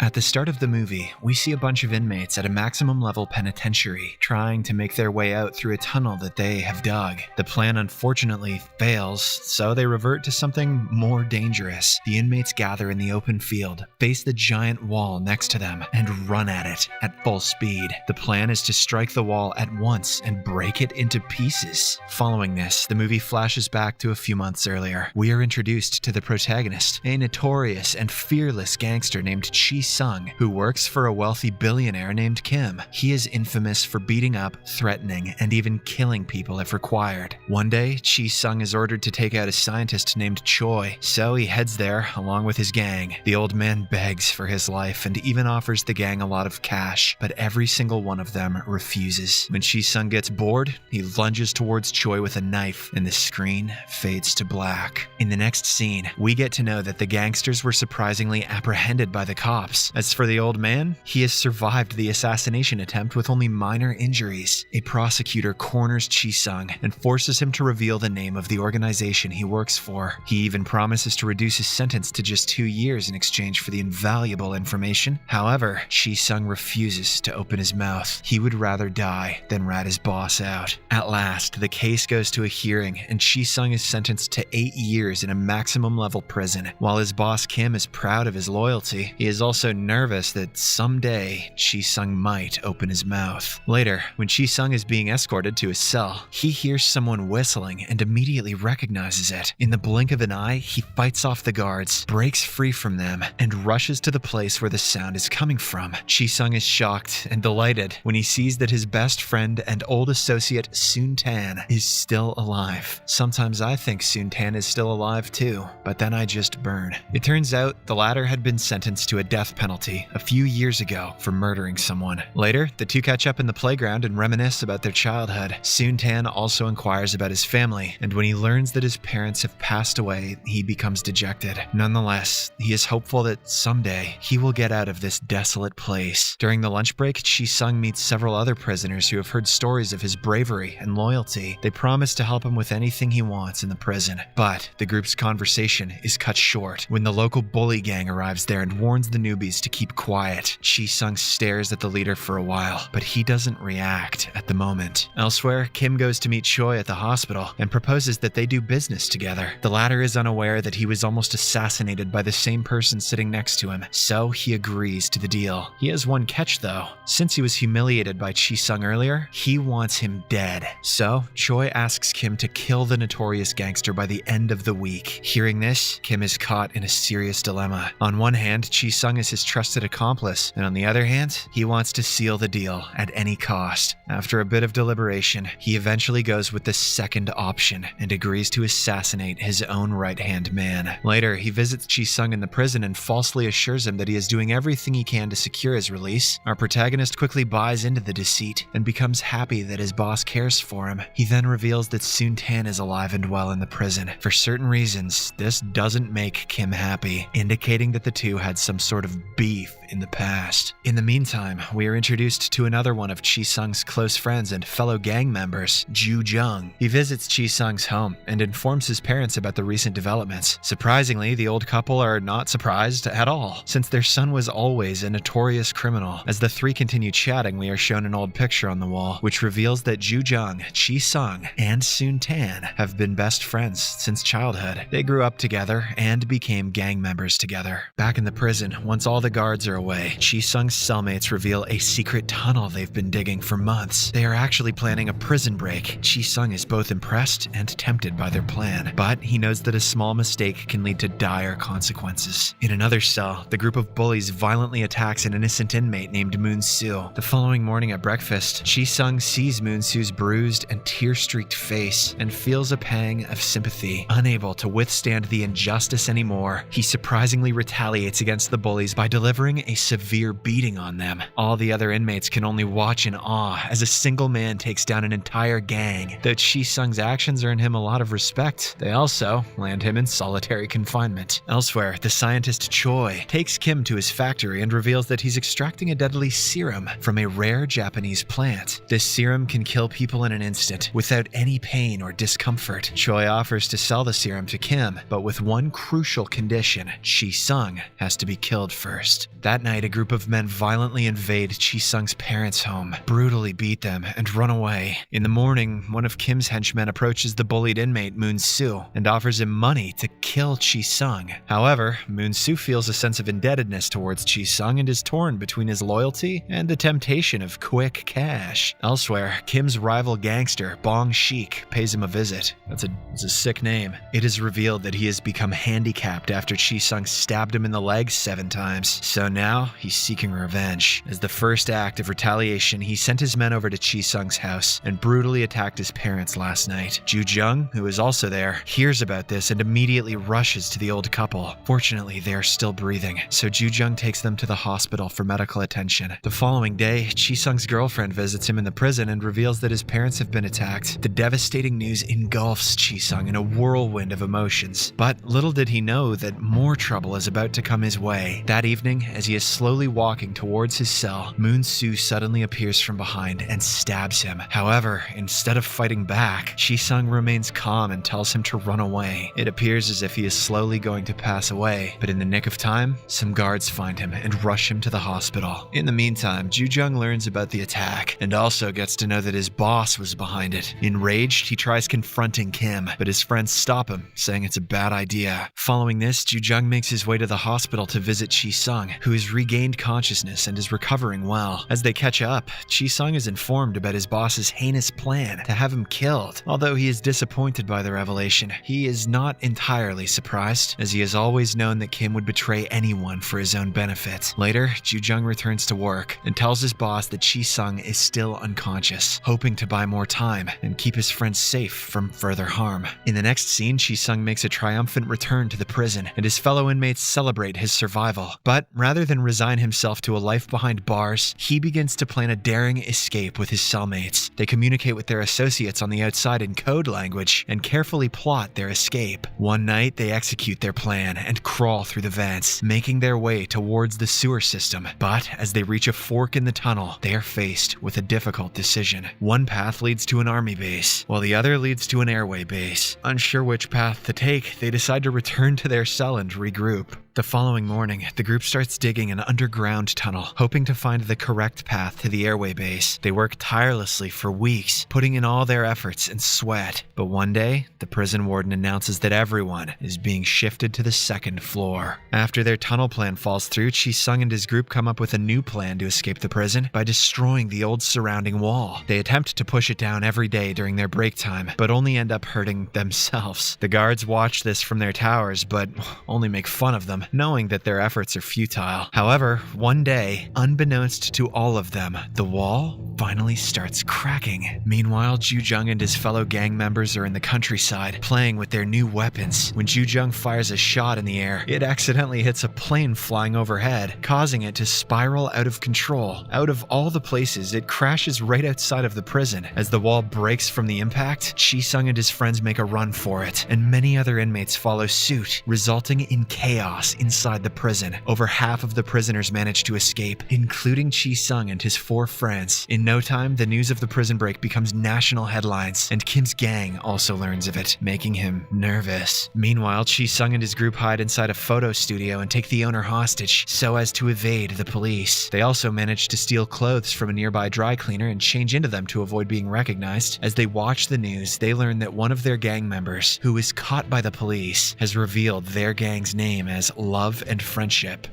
At the start of the movie, we see a bunch of inmates at a maximum level penitentiary trying to make their way out through a tunnel that they have dug. The plan unfortunately fails, so they revert to something more dangerous. The inmates gather in the open field, face the giant wall next to them, and run at it at full speed. The plan is to strike the wall at once and break it into pieces. Following this, the movie flashes back to a few months earlier. We are introduced to the protagonist, a notorious and fearless gangster named Chi Sung, who works for a wealthy billionaire named Kim. He is infamous for beating up, threatening, and even killing people if required. One day, Chi Sung is ordered to take out a scientist named Choi, so he heads there along with his gang. The old man begs for his life and even offers the gang a lot of cash, but every single one of them refuses. When Chi Sung gets bored, he lunges towards Choi with a knife, and the screen fades to black. In the next scene, we get to know that the gangsters were surprisingly apprehended by the cops. As for the old man, he has survived the assassination attempt with only minor injuries. A prosecutor corners Chi Sung and forces him to reveal the name of the organization he works for. He even promises to reduce his sentence to just 2 years in exchange for the invaluable information. However, Chi Sung refuses to open his mouth. He would rather die than rat his boss out. At last, the case goes to a hearing, and Chi Sung is sentenced to 8 years in a maximum level prison. While his boss Kim is proud of his loyalty, he is also nervous that someday Chi Sung might open his mouth. Later, when Chi Sung is being escorted to his cell, he hears someone whistling and immediately recognizes it. In the blink of an eye, he fights off the guards, breaks free from them, and rushes to the place where the sound is coming from. Chi Sung is shocked and delighted when he sees that his best friend and old associate Soon Tan is still alive. Sometimes I think Soon Tan is still alive too, but then I just burn. It turns out the latter had been sentenced to a death penalty a few years ago for murdering someone. Later, the two catch up in the playground and reminisce about their childhood. Soon Tan also inquires about his family, and when he learns that his parents have passed away, he becomes dejected. Nonetheless, he is hopeful that someday he will get out of this desolate place. During the lunch break, Chi Sung meets several other prisoners who have heard stories of his bravery and loyalty. They promise to help him with anything he wants in the prison, but the group's conversation is cut short when the local bully gang arrives there and warns the newbies to keep quiet. Chi Sung stares at the leader for a while, but he doesn't react at the moment. Elsewhere, Kim goes to meet Choi at the hospital and proposes that they do business together. The latter is unaware that he was almost assassinated by the same person sitting next to him, so he agrees to the deal. He has one catch though. Since he was humiliated by Chi Sung earlier, he wants him dead. So, Choi asks Kim to kill the notorious gangster by the end of the week. Hearing this, Kim is caught in a serious dilemma. On one hand, Chi Sung is his trusted accomplice, and on the other hand, he wants to seal the deal at any cost. After a bit of deliberation, he eventually goes with the second option and agrees to assassinate his own right-hand man. Later, he visits Chi Sung in the prison and falsely assures him that he is doing everything he can to secure his release. Our protagonist quickly buys into the deceit and becomes happy that his boss cares for him. He then reveals that Soon Tan is alive and well in the prison. For certain reasons, this doesn't make Kim happy, indicating that the two had some sort of beef in the past. In the meantime, we are introduced to another one of Chi Sung's close friends and fellow gang members, Ju Jung. He visits Chi Sung's home and informs his parents about the recent developments. Surprisingly, the old couple are not surprised at all, since their son was always a notorious criminal. As the three continue chatting, we are shown an old picture on the wall, which reveals that Ju Jung, Chi Sung, and Soon Tan have been best friends since childhood. They grew up together and became gang members together. Back in the prison, once all the guards are away, Chi Sung's cellmates reveal a secret tunnel they've been digging for months. They are actually planning a prison break. Chi Sung is both impressed and tempted by their plan, but he knows that a small mistake can lead to dire consequences. In another cell, the group of bullies violently attacks an innocent inmate named Moon Soo. The following morning at breakfast, Chi Sung sees Moon Soo's bruised and tear-streaked face and feels a pang of sympathy. Unable to withstand the injustice anymore, he surprisingly retaliates against the bullies by delivering a severe beating on them. All the other inmates can only watch in awe as a single man takes down an entire gang. Though Chi Sung's actions earn him a lot of respect, they also land him in solitary confinement. Elsewhere, the scientist Choi takes Kim to his factory and reveals that he's extracting a deadly serum from a rare Japanese plant. This serum can kill people in an instant without any pain or discomfort. Choi offers to sell the serum to Kim, but with one crucial condition: Chi Sung has to be killed first. first. That night, a group of men violently invade Chi Sung's parents' home, brutally beat them, and run away. In the morning, one of Kim's henchmen approaches the bullied inmate Moon Soo and offers him money to kill Chi Sung. However, Moon Soo feels a sense of indebtedness towards Chi Sung and is torn between his loyalty and the temptation of quick cash. Elsewhere, Kim's rival gangster, Bong Sheik, pays him a visit. It's a sick name. It is revealed that he has become handicapped after Chi Sung stabbed him in the leg 7 times. So now, he's seeking revenge. As the first act of retaliation, he sent his men over to Chi Sung's house and brutally attacked his parents last night. Ju Jung, who is also there, hears about this and immediately rushes to the old couple. Fortunately, they are still breathing, so Ju Jung takes them to the hospital for medical attention. The following day, Chi Sung's girlfriend visits him in the prison and reveals that his parents have been attacked. The devastating news engulfs Chi Sung in a whirlwind of emotions. But little did he know that more trouble is about to come his way. That evening, as he is slowly walking towards his cell, Moon Soo suddenly appears from behind and stabs him. However, instead of fighting back, Chi Sung remains calm and tells him to run away. It appears as if he is slowly going to pass away, but in the nick of time, some guards find him and rush him to the hospital. In the meantime, Ju Jung learns about the attack and also gets to know that his boss was behind it. Enraged, he tries confronting Kim, but his friends stop him, saying it's a bad idea. Following this, Ju Jung makes his way to the hospital to visit Chi Sung, who has regained consciousness and is recovering well. As they catch up, Chi Sung is informed about his boss's heinous plan to have him killed. Although he is disappointed by the revelation, he is not entirely surprised, as he has always known that Kim would betray anyone for his own benefit. Later, Ju Jung returns to work and tells his boss that Chi Sung is still unconscious, hoping to buy more time and keep his friends safe from further harm. In the next scene, Chi Sung makes a triumphant return to the prison, and his fellow inmates celebrate his survival. But rather than resign himself to a life behind bars, he begins to plan a daring escape with his cellmates. They communicate with their associates on the outside in code language and carefully plot their escape. One night, they execute their plan and crawl through the vents, making their way towards the sewer system. But as they reach a fork in the tunnel, they are faced with a difficult decision. One path leads to an army base, while the other leads to an airway base. Unsure which path to take, they decide to return to their cell and regroup. The following morning, the group starts digging an underground tunnel, hoping to find the correct path to the airway base. They work tirelessly for weeks, putting in all their efforts and sweat. But one day, the prison warden announces that everyone is being shifted to the 2nd floor. After their tunnel plan falls through, Chi Sung and his group come up with a new plan to escape the prison by destroying the old surrounding wall. They attempt to push it down every day during their break time, but only end up hurting themselves. The guards watch this from their towers, but only make fun of them, knowing that their efforts are futile. However, one day, unbeknownst to all of them, the wall finally starts cracking. Meanwhile, Ju Jung and his fellow gang members are in the countryside, playing with their new weapons. When Ju Jung fires a shot in the air, it accidentally hits a plane flying overhead, causing it to spiral out of control. Out of all the places, it crashes right outside of the prison. As the wall breaks from the impact, Chi Sung and his friends make a run for it, and many other inmates follow suit, resulting in chaos inside the prison. Over half of the prisoners manage to escape, including Chi Sung and his 4 friends. In no time, the news of the prison break becomes national headlines, and Kim's gang also learns of it, making him nervous. Meanwhile, Chi Sung and his group hide inside a photo studio and take the owner hostage so as to evade the police. They also manage to steal clothes from a nearby dry cleaner and change into them to avoid being recognized. As they watch the news, they learn that one of their gang members, who is caught by the police, has revealed their gang's name as Love and Friendship.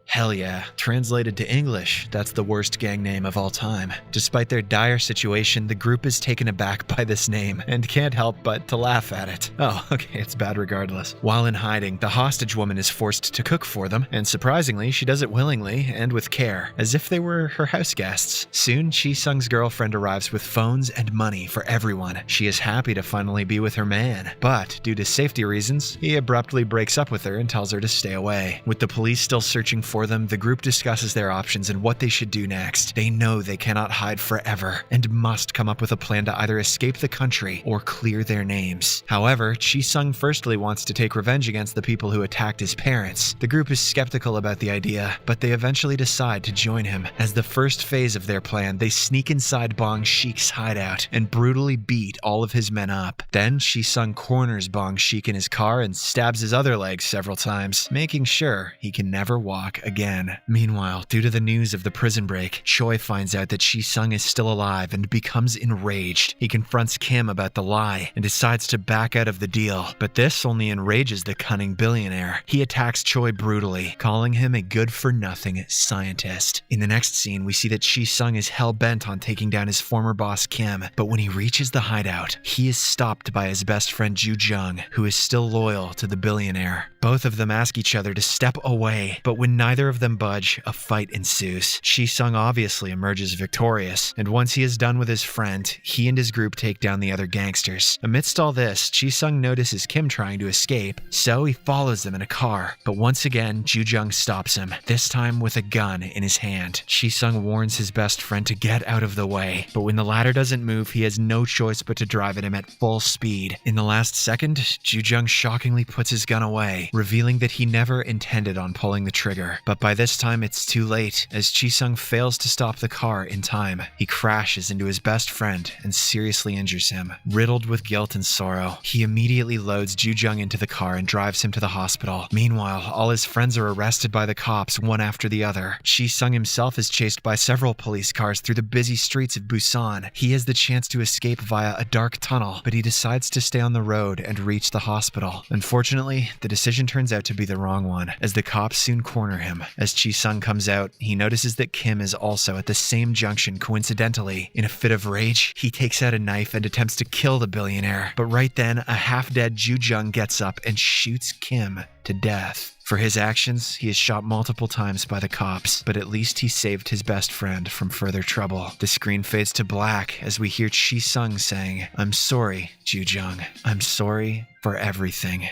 Hell yeah. Translated to English, that's the worst gang name of all time. Despite their dire situation, the group is taken aback by this name and can't help but to laugh at it. Oh, okay, it's bad regardless. While in hiding, the hostage woman is forced to cook for them, and surprisingly, she does it willingly and with care, as if they were her house guests. Soon, Chi Sung's girlfriend arrives with phones and money for everyone. She is happy to finally be with her man, but due to safety reasons, he abruptly breaks up with her and tells her to stay away. With the police still searching for them, the group discusses their options and what they should do next. They know they cannot hide forever and must come up with a plan to either escape the country or clear their names. However, Chi Sung firstly wants to take revenge against the people who attacked his parents. The group is skeptical about the idea, but they eventually decide to join him. As the first phase of their plan, they sneak inside Bong Sheik's hideout and brutally beat all of his men up. Then Chi Sung corners Bong Sheik in his car and stabs his other leg several times, making sure he can never walk again. again. Meanwhile, due to the news of the prison break, Choi finds out that Chi-sung is still alive and becomes enraged. He confronts Kim about the lie and decides to back out of the deal, but this only enrages the cunning billionaire. He attacks Choi brutally, calling him a good-for-nothing scientist. In the next scene, we see that Chi-sung is hell-bent on taking down his former boss Kim, but when he reaches the hideout, he is stopped by his best friend Ju-jung, who is still loyal to the billionaire. Both of them ask each other to step away, but when neither of them budge, a fight ensues. Chi-sung obviously emerges victorious, and once he is done with his friend, he and his group take down the other gangsters. Amidst all this, Chi-sung notices Kim trying to escape, so he follows them in a car. But once again, Ju-jung stops him, this time with a gun in his hand. Chi-sung warns his best friend to get out of the way, but when the latter doesn't move, he has no choice but to drive at him at full speed. In the last second, Ju-jung shockingly puts his gun away, revealing that he never intended on pulling the trigger. But by this time, it's too late, as Chi-sung fails to stop the car in time. He crashes into his best friend and seriously injures him. Riddled with guilt and sorrow, he immediately loads Ju-jung into the car and drives him to the hospital. Meanwhile, all his friends are arrested by the cops, one after the other. Chi-sung himself is chased by several police cars through the busy streets of Busan. He has the chance to escape via a dark tunnel, but he decides to stay on the road and reach the hospital. Unfortunately, the decision turns out to be the wrong one, as the cops soon corner him. As Chi-sung comes out, he notices that Kim is also at the same junction coincidentally. In a fit of rage, he takes out a knife and attempts to kill the billionaire, but right then, a half-dead Ju-jung gets up and shoots Kim to death. For his actions, he is shot multiple times by the cops, but at least he saved his best friend from further trouble. The screen fades to black as we hear Chi-sung saying, "I'm sorry, Ju-jung. I'm sorry for everything."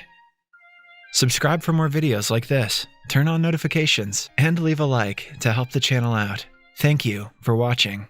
Subscribe for more videos like this, turn on notifications, and leave a like to help the channel out. Thank you for watching.